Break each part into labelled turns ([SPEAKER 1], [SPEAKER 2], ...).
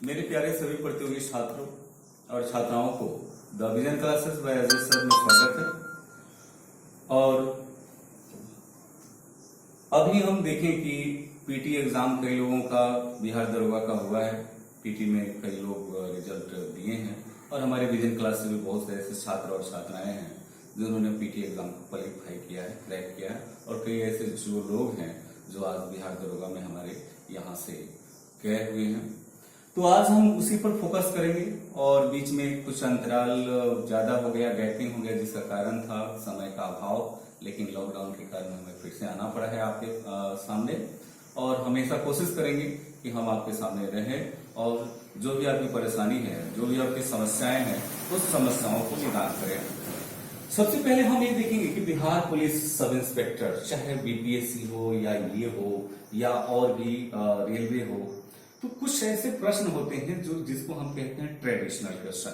[SPEAKER 1] मेरे प्यारे सभी प्रतियोगी छात्रों और छात्राओं को the vision classes bye Ajay sir में स्वागत है। और अभी हम देखें कि पीटी एग्जाम कई लोगों का बिहार दरोगा का हुआ है। पीटी में कई लोग रिजल्ट दिए हैं और हमारे विजन क्लास से भी बहुत से ऐसे छात्र और छात्राएं हैं जिन्होंने पीटी एग्जाम को क्वालिफाई किया है, क्रैक किया है। और कई ऐसे जो लोग हैं जो आज बिहार दरोगा में हमारे यहाँ से गए हुए हैं। तो आज हम उसी पर फोकस करेंगे। और बीच में कुछ अंतराल ज्यादा हो गया, गैपिंग हो गया, जिसका कारण था समय का अभाव। लेकिन लॉकडाउन के कारण हमें फिर से आना पड़ा है आपके सामने। और हमेशा कोशिश करेंगे कि हम आपके सामने रहें और जो भी आपकी परेशानी है, जो भी आपकी समस्याएं हैं, उस समस्याओं को निदान करें। सबसे पहले हम ये देखेंगे कि बिहार पुलिस सब इंस्पेक्टर, चाहे बीपीएससी हो या ये हो या और भी रेलवे हो, तो कुछ ऐसे प्रश्न होते हैं जो जिसको हम कहते हैं ट्रेडिशनल क्वेश्चन।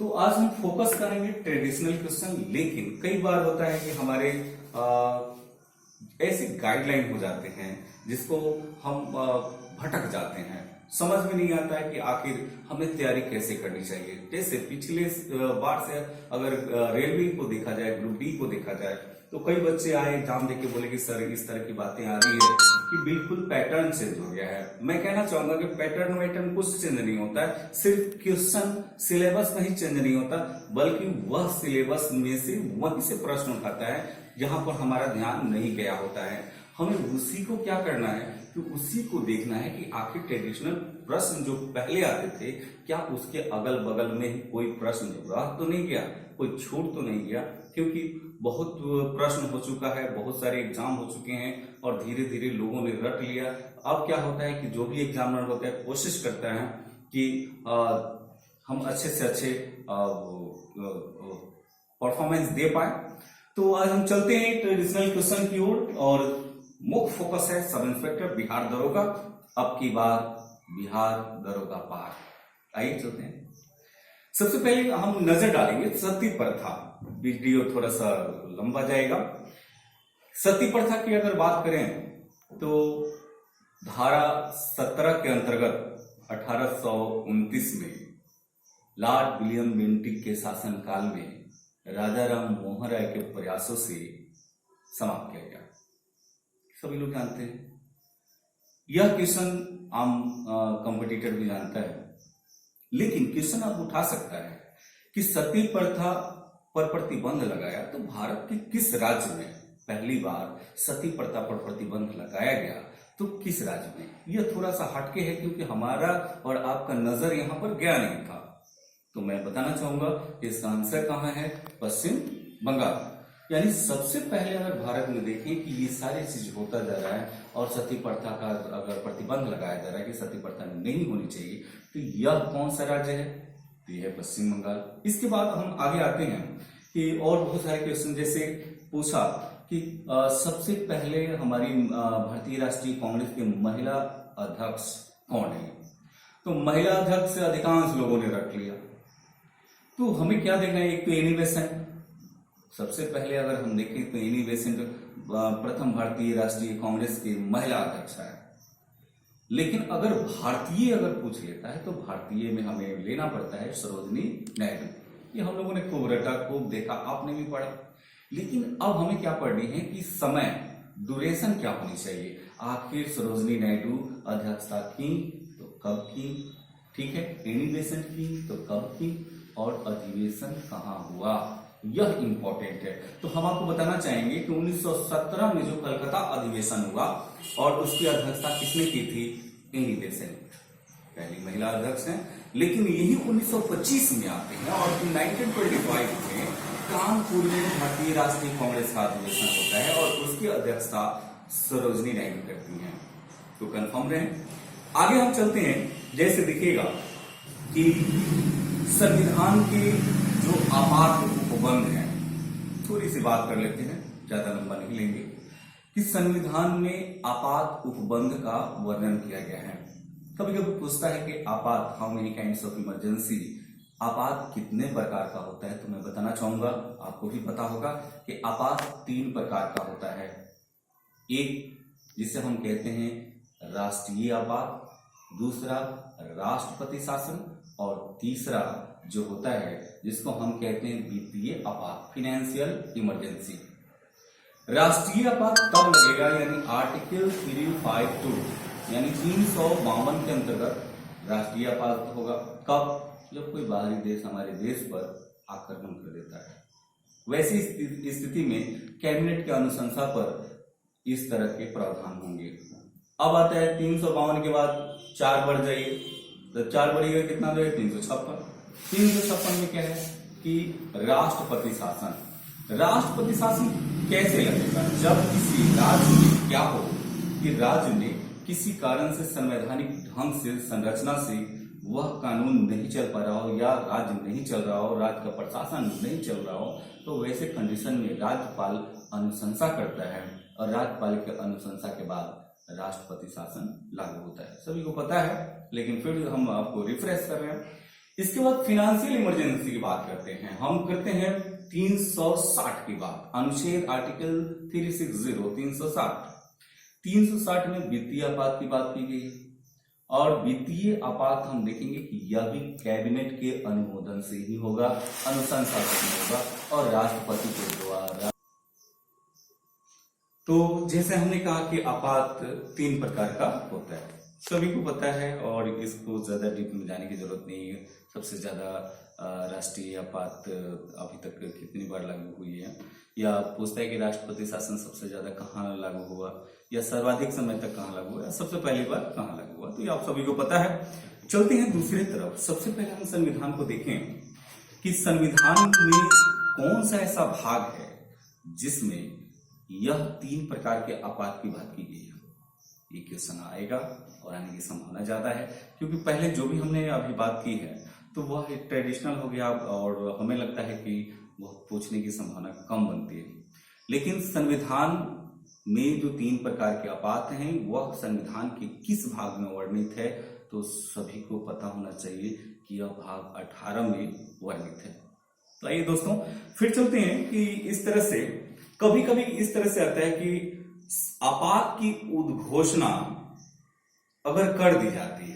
[SPEAKER 1] तो आज हम फोकस करेंगे ट्रेडिशनल क्वेश्चन। लेकिन कई बार होता है कि हमारे ऐसे गाइडलाइन हो जाते हैं जिसको हम भटक जाते हैं, समझ में नहीं आता है कि आखिर हमें तैयारी कैसे करनी चाहिए। जैसे पिछले बार से अगर रेलवे को देखा जाए, ग्रुप डी को देखा जाए, तो कई बच्चे आए एग्जाम देके बोले कि सर इस तरह की बातें आ रही है कि बिल्कुल पैटर्न चेंज हो गया है। मैं कहना चाहूंगा कि पैटर्न वैटर्न कुछ चेंज नहीं होता है, सिर्फ क्वेश्चन सिलेबस नहीं चेंज नहीं होता, बल्कि वह सिलेबस में से वहीं से प्रश्न उठाता है जहां पर हमारा ध्यान नहीं गया होता है। हमें उसी को क्या करना है कि उसी को देखना है कि आखिर ट्रेडिशनल प्रश्न जो पहले आते थे, क्या उसके अगल बगल में कोई प्रश्न रह तो नहीं गया, कोई छूट तो नहीं गया। क्योंकि बहुत प्रश्न हो चुका है, बहुत सारे एग्जाम हो चुके हैं और धीरे धीरे लोगों ने रट लिया। अब क्या होता है कि जो भी एग्जामिनर होता है कोशिश करता है कि हम अच्छे से अच्छे परफॉर्मेंस दे पाए। तो आज हम चलते हैं ट्रेडिशनल क्वेश्चन की ओर और मुख्य फोकस है सब इंस्पेक्टर बिहार दरोगा, अब की बार बिहार दरोगा पार। आइए चलते हैं। सबसे पहले हम नजर डालेंगे सती प्रथा। वीडियो थोड़ा सा लंबा जाएगा। सती प्रथा की अगर बात करें तो धारा 17 के अंतर्गत 1829 में लॉर्ड विलियम बेंटिक के शासनकाल में राजा राम मोहन राय के प्रयासों से समाप्त किया गया। सभी लोग जानते हैं यह क्वेश्चन, आम कॉम्पिटिटर भी जानता है। लेकिन क्वेश्चन अब उठा सकता है कि सती प्रथा पर प्रतिबंध लगाया तो भारत के किस राज्य में पहली बार सती प्रथा पर प्रतिबंध लगाया गया, तो किस राज्य में। यह थोड़ा सा हटके है क्योंकि हमारा और आपका नजर यहां पर गया नहीं था। तो मैं बताना चाहूंगा कि इसका आंसर कहां है, पश्चिम बंगाल। यानी सबसे पहले अगर भारत में देखें कि ये सारी चीज होता जा रहा है और सती प्रथा का अगर प्रतिबंध लगाया जा रहा है कि सती प्रथा नहीं होनी चाहिए, तो यह कौन सा राज्य है, तो यह है पश्चिम बंगाल। इसके बाद हम आगे आते हैं कि और बहुत सारे क्वेश्चन, जैसे पूछा कि सबसे पहले हमारी भारतीय राष्ट्रीय कांग्रेस के महिला अध्यक्ष कौन है। तो महिला अध्यक्ष से अधिकांश लोगों ने रख लिया। तो हमें क्या देखना है, एक तो एनी बेसेंट। सबसे पहले अगर हम देखें तो एनी बेसेंट प्रथम भारतीय राष्ट्रीय कांग्रेस के महिला अध्यक्ष है। लेकिन अगर भारतीय अगर पूछ लेता है तो भारतीय में हमें लेना पड़ता है सरोजनी नायडू। ये हम लोगों ने खूब रटा, खूब देखा, आपने भी पढ़ा। लेकिन अब हमें क्या पढ़नी है कि समय, ड्यूरेशन क्या होनी चाहिए। आखिर सरोजनी नायडू अध्यक्षता की तो कब की, ठीक है, एनी बेसेंट की तो कब की, और अधिवेशन कहाँ हुआ, यह इंपॉर्टेंट है। तो हम आपको बताना चाहेंगे कि 1917 में जो कलकत्ता अधिवेशन हुआ और उसकी अध्यक्षता किसने की थी, एनी बेसेंट, पहली महिला अध्यक्ष हैं। लेकिन यही 1925 में आते हैं और 1925 में कानपुर में भारतीय राष्ट्रीय कांग्रेस का अधिवेशन होता है और उसकी अध्यक्षता सरोजनी नायडू करती हैं। तो कंफर्म रहे। आगे हम चलते हैं। जैसे दिखेगा कि संविधान के जो आपात उपबंध है, थोड़ी सी बात कर लेते हैं, ज्यादा लंबा नहीं लेंगे, कि संविधान में आपात उपबंध का वर्णन किया गया है। कभी कभी पूछता है कि आपात, how many kinds of emergency, आपात कितने प्रकार का होता है। तो मैं बताना चाहूंगा, आपको भी पता होगा कि आपात 3 प्रकार का होता है। एक जिसे हम कहते हैं राष्ट्रीय आपात, दूसरा राष्ट्रपति शासन, और तीसरा जो होता है जिसको हम कहते हैं वित्तीय आपात, फाइनेंशियल इमरजेंसी। राष्ट्रीय आपात कब लगेगा, यानी आर्टिकल 352 यानी 352 के अंतर्गत राष्ट्रीय आपात होगा। कब? जब कोई बाहरी देश हमारे देश पर आक्रमण कर देता है। वैसी स्थिति में कैबिनेट के अनुशंसा पर इस तरह के प्रावधान होंगे। अब आता है 352 के बाद 4 बढ़ जाइए, तो 4 बढ़िएगा कितना हो जाएगा, 356। 356 में क्या है कि राष्ट्रपति शासन। राष्ट्रपति शासन कैसे लगेगा? जब किसी राज्य में क्या हो कि राज्य में किसी कारण से संवैधानिक ढंग से, संरचना से वह कानून नहीं चल पा रहा हो, या राज्य नहीं चल रहा हो, राज्य का प्रशासन नहीं चल रहा हो, तो वैसे कंडीशन में राज्यपाल अनुशंसा करता है, और राज्यपाल के अनुशंसा के बाद राष्ट्रपति शासन लागू होता है। सभी को पता है, लेकिन फिर हम आपको रिफ्रेश कर रहे हैं। इसके बाद फाइनेंशियल इमरजेंसी की बात करते हैं। हम करते हैं 360 की बात, अनुच्छेद आर्टिकल 360 360 में वित्तीय आपात की बात की गई है, और वित्तीय आपात हम देखेंगे कि यह भी कैबिनेट के अनुमोदन से ही होगा, अनुशंसा से ही होगा, और राष्ट्रपति के द्वारा। तो जैसे हमने कहा कि आपात 3 प्रकार का होता है, सभी को पता है, और इसको ज्यादा डीप में जाने की जरूरत नहीं है। सबसे ज्यादा राष्ट्रीय आपात अभी तक कितनी बार लागू हुई है, या पूछता है कि राष्ट्रपति शासन सबसे ज्यादा कहाँ लागू हुआ, या सर्वाधिक समय तक कहाँ लागू हुआ, या सबसे पहली बार कहाँ लागू हुआ, तो ये आप सभी को पता है। चलते हैं दूसरी तरफ। सबसे पहले हम संविधान को देखें कि संविधान में कौन सा ऐसा भाग है जिसमें यह 3 प्रकार के आपात की बात की गई है। ये क्वेश्चन आएगा और आने की संभावना ज्यादा है, क्योंकि पहले जो भी हमने अभी बात की है तो वह एक ट्रेडिशनल हो गया, और हमें लगता है कि वह पूछने की संभावना कम बनती है। लेकिन संविधान में जो 3 प्रकार के आपात हैं वह संविधान के किस भाग में वर्णित है, तो सभी को पता होना चाहिए कि यह भाग 18 में वर्णित है। तो आइए दोस्तों फिर चलते हैं कि इस तरह से कभी कभी इस तरह से आता है कि आपात की उद्घोषणा अगर कर दी जाती है,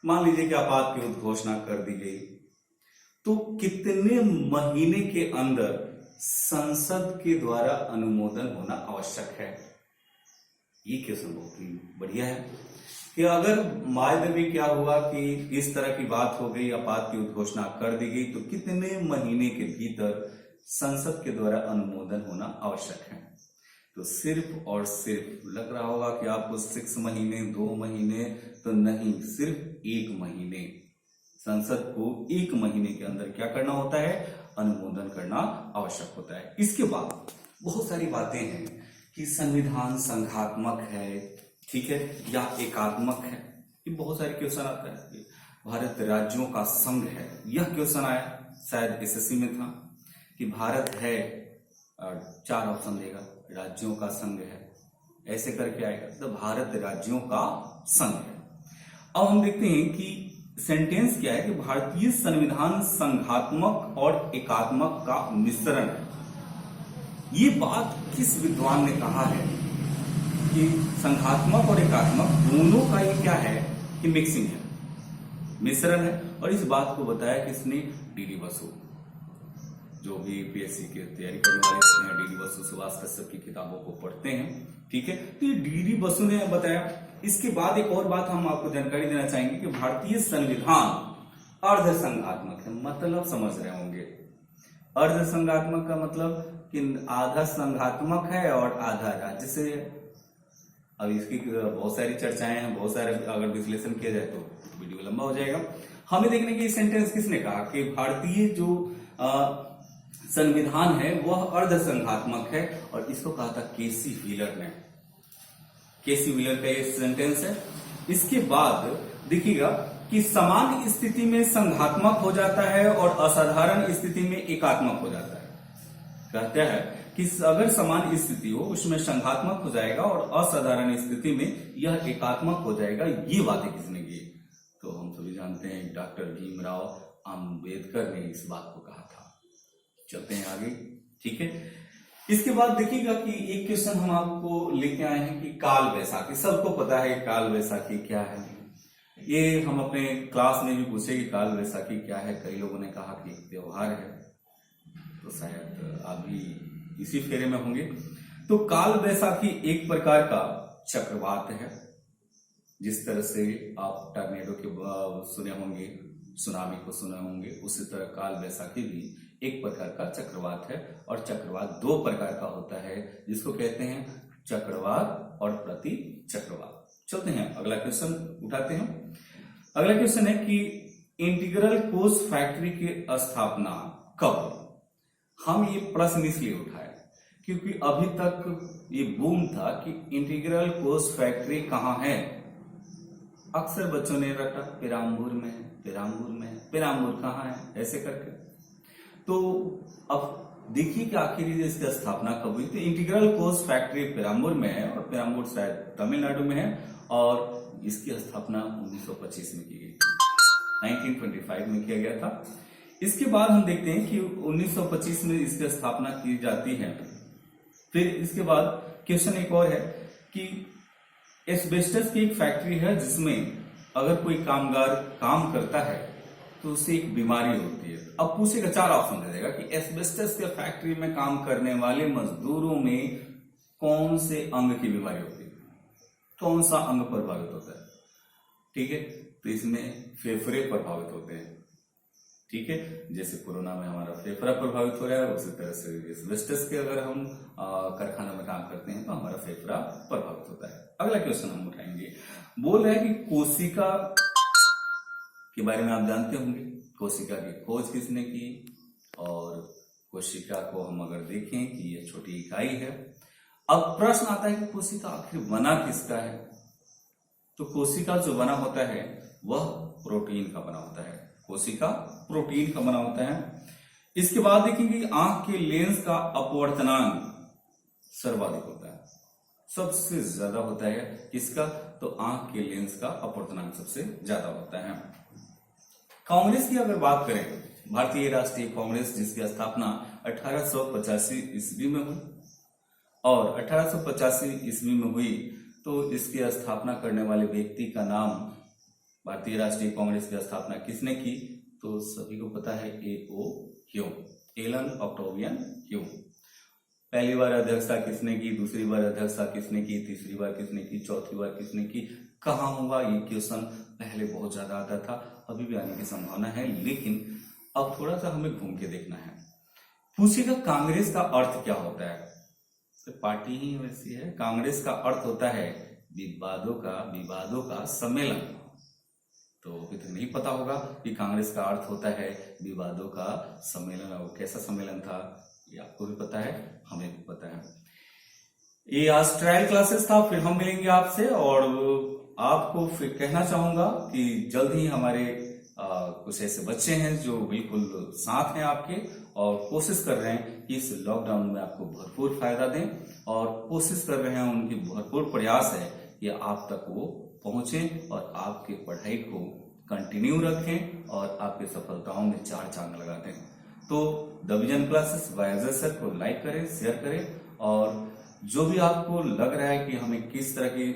[SPEAKER 1] मान लीजिए कि आपात की उद्घोषणा कर दी गई, तो कितने महीने के अंदर संसद के द्वारा अनुमोदन होना आवश्यक है। ये क्वेश्चन बहुत ही बढ़िया है कि अगर मायदे में क्या हुआ कि इस तरह की बात हो गई, आपात की उद्घोषणा कर दी गई, तो कितने महीने के भीतर संसद के द्वारा अनुमोदन होना आवश्यक है। तो सिर्फ और सिर्फ लग रहा होगा कि आपको 6 महीने, 2 महीने, तो नहीं, सिर्फ 1 महीने। संसद को 1 महीने के अंदर क्या करना होता है, अनुमोदन करना आवश्यक होता है। इसके बाद बहुत सारी बातें हैं कि संविधान संघात्मक है, ठीक है, या एकात्मक है। ये बहुत सारे क्वेश्चन आता है। भारत राज्यों का संघ है, यह क्वेश्चन आया शायद एसएससी में था कि भारत है, 4 ऑप्शन देगा, राज्यों का संघ है, ऐसे करके आएगा, तो भारत राज्यों का संघ है। अब हम देखते हैं कि सेंटेंस क्या है कि भारतीय संविधान संघात्मक और एकात्मक का मिश्रण है। ये बात किस विद्वान ने कहा है कि संघात्मक और एकात्मक दोनों का ये क्या है कि मिक्सिंग है, मिश्रण है। और इस बात को बताया किसने, डीडी बसु। जो भी यूपीएससी की तैयारी करने वाले डीडी बसु, सुभाष कश्यप की किताबों को पढ़ते हैं, ठीक है, तो ये डीडी बसु ने बताया। इसके बाद एक और बात हम आपको जानकारी देना चाहेंगे कि भारतीय संविधान अर्ध संघात्मक है। मतलब समझ रहे होंगे, अर्ध संघात्मक का मतलब कि आधा संघात्मक है और आधा राज्य से। अब इसकी बहुत सारी चर्चाएं हैं, बहुत सारे अगर विश्लेषण किया जाए तो वीडियो लंबा हो जाएगा। हमें देखने की सेंटेंस किसने कहा कि भारतीय जो संविधान है वह अर्ध संघात्मक है, और इसको कहा था केसी व्हीलर ने। केसी व्हीलर का ये सेंटेंस है। इसके बाद देखिएगा कि समान स्थिति में संघात्मक हो जाता है और असाधारण स्थिति में एकात्मक हो जाता है। कहते हैं कि अगर समान स्थिति हो उसमें संघात्मक हो जाएगा और असाधारण स्थिति में यह एकात्मक हो जाएगा। ये बातें किसने की, तो हम सभी जानते हैं डॉक्टर भीमराव अंबेडकर ने इस बात को कहा था। चलते हैं आगे, ठीक है। इसके बाद देखिएगा कि एक क्वेश्चन हम आपको लेके आए हैं कि काल वैसाखी। सबको पता है काल वैसाखी क्या है। ये हम अपने क्लास में भी पूछे कि काल वैसाखी क्या है। कई लोगों ने कहा कि एक त्योहार है, तो शायद आप भी इसी फेरे में होंगे। तो काल वैसाखी एक प्रकार का चक्रवात है। जिस तरह से आप टर्नेडो के सुने होंगे, सुनामी को सुने होंगे, उसी तरह काल वैसाखी भी एक प्रकार का चक्रवात है। और चक्रवात दो प्रकार का होता है, जिसको कहते हैं चक्रवात और प्रति चक्रवात। चलते हैं, अगला क्वेश्चन उठाते हैं। अगला क्वेश्चन है कि इंटीग्रल कोस फैक्ट्री की स्थापना कब? हम ये प्रश्न इसलिए उठाए क्योंकि अभी तक ये बूम था कि इंटीग्रल कोस फैक्ट्री कहाँ है। अक्सर बच्चों ने रटा पेराम्बूर में, पेराम्बूर में, पेराम्बूर कहाँ है, ऐसे करके। तो अब देखिए कि आखिर इसकी स्थापना कब हुई। तो इंटीग्रल कोस फैक्ट्री पेराम्बूर में है, और पेराम्बूर शायद तमिलनाडु में है, और इसकी स्थापना 1925 में की गई, 1925 में किया गया था। इसके बाद हम देखते हैं कि 1925 में इसकी स्थापना की जाती है। फिर इसके बाद क्वेश्चन एक और है कि एस्बेस्टस की एक फैक्ट्री है, जिसमें अगर कोई कामगार काम करता है तो उससे एक बीमारी होती है। अब पूछेगा, चार ऑप्शन दे देगा कि एस्बेस्टस के फैक्ट्री में काम करने वाले मजदूरों में कौन से अंग की बीमारी होती है, कौन सा अंग प्रभावित होता है। ठीक है, तो इसमें फेफड़े प्रभावित होते हैं। ठीक है, जैसे कोरोना में हमारा फेफड़ा प्रभावित हो रहा है, उसी तरह से एस्बेस्टस के अगर हम कारखाना में काम करते हैं तो हमारा फेफड़ा प्रभावित होता है। अगला क्वेश्चन हम उठाएंगे, बोल रहे हैं कि कोशिका के बारे में आप जानते होंगे। कोशिका की खोज किसने की? और कोशिका को हम अगर देखें कि ये छोटी इकाई है। अब प्रश्न आता है कि कोशिका आखिर बना किसका है? तो कोशिका जो बना होता है वह प्रोटीन का बना होता है। कोशिका प्रोटीन का बना होता है। इसके बाद देखेंगे आंख के लेंस का अपवर्तनांक सर्वाधिक होता है, सबसे ज्यादा होता है किसका? तो आंख के लेंस का अपवर्तनांक सबसे ज्यादा होता है। कांग्रेस की अगर बात करें, भारतीय राष्ट्रीय कांग्रेस, जिसकी स्थापना 1885 ईस्वी में हुई, और 1885 ईस्वी में हुई तो इसकी स्थापना करने वाले व्यक्ति का नाम, भारतीय राष्ट्रीय कांग्रेस की स्थापना किसने की? तो सभी को पता है, A.O. Hume, Allan Octavian Hume. पहली बार अध्यक्षता किसने की, दूसरी बार अध्यक्षता किसने की, तीसरी बार किसने की, चौथी बार किसने की, कहाँ हुआ? ये क्वेश्चन पहले बहुत ज्यादा आता था, अभी भी आने की संभावना है, लेकिन अब थोड़ा सा हमें घूम के देखना है। पूछेगा कांग्रेस का अर्थ क्या होता है? तो पार्टी ही वैसी है। कांग्रेस का अर्थ होता है विवादों का सम्मेलन। तो अभी तक नहीं पता होगा कि कांग्रेस का अर्थ होता है विवादों का सम्मेलन। और कैसा सम्मेलन था ये आपको भी पता है, हमें भी पता है। ये आज ट्रायल क्लासेस था, फिर हम मिलेंगे आपसे। और आपको फिर कहना चाहूंगा कि जल्द ही हमारे कुछ ऐसे बच्चे हैं जो बिल्कुल साथ हैं आपके, और कोशिश कर रहे हैं कि इस लॉकडाउन में आपको भरपूर फायदा दें, और कोशिश कर रहे हैं, उनकी भरपूर प्रयास है कि आप तक वो पहुंचे और आपकी पढ़ाई को कंटिन्यू रखें और आपकी सफलताओं में चार चांद लगा दें। तो the vision classes bye Ajay sir को लाइक करें, शेयर करें, और जो भी आपको लग रहा है कि हमें किस तरह की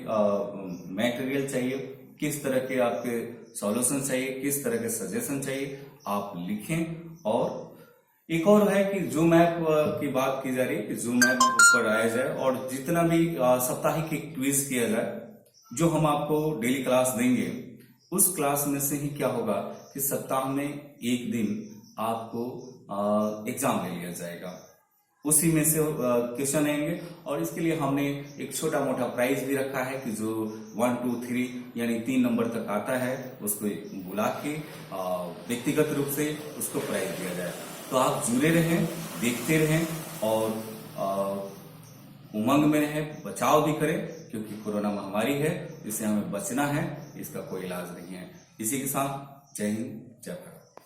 [SPEAKER 1] मटेरियल चाहिए, किस तरह के आपके सॉल्यूशन चाहिए, किस तरह के सजेशन चाहिए, आप लिखें। और एक और है कि जूम ऐप की बात की जा रही है कि जूम ऐप पर आया जाए, और जितना भी साप्ताहिक एक क्विज किया जाए, जो हम आपको डेली क्लास देंगे, उस क्लास में से ही क्या होगा कि सप्ताह में एक दिन आपको एग्जाम ले लिया जाएगा, उसी में से क्वेश्चन आएंगे। और इसके लिए हमने एक छोटा मोटा प्राइज भी रखा है कि जो 1, 2, 3 यानी 3 नंबर तक आता है उसको बुला के व्यक्तिगत रूप से उसको प्राइज दिया जाए। तो आप जुड़े रहें, देखते रहें, और उमंग में रहें, बचाव भी करें, क्योंकि कोरोना महामारी है, इससे हमें बचना है, इसका कोई इलाज नहीं है। इसी के साथ जय हिंद, जय भारत।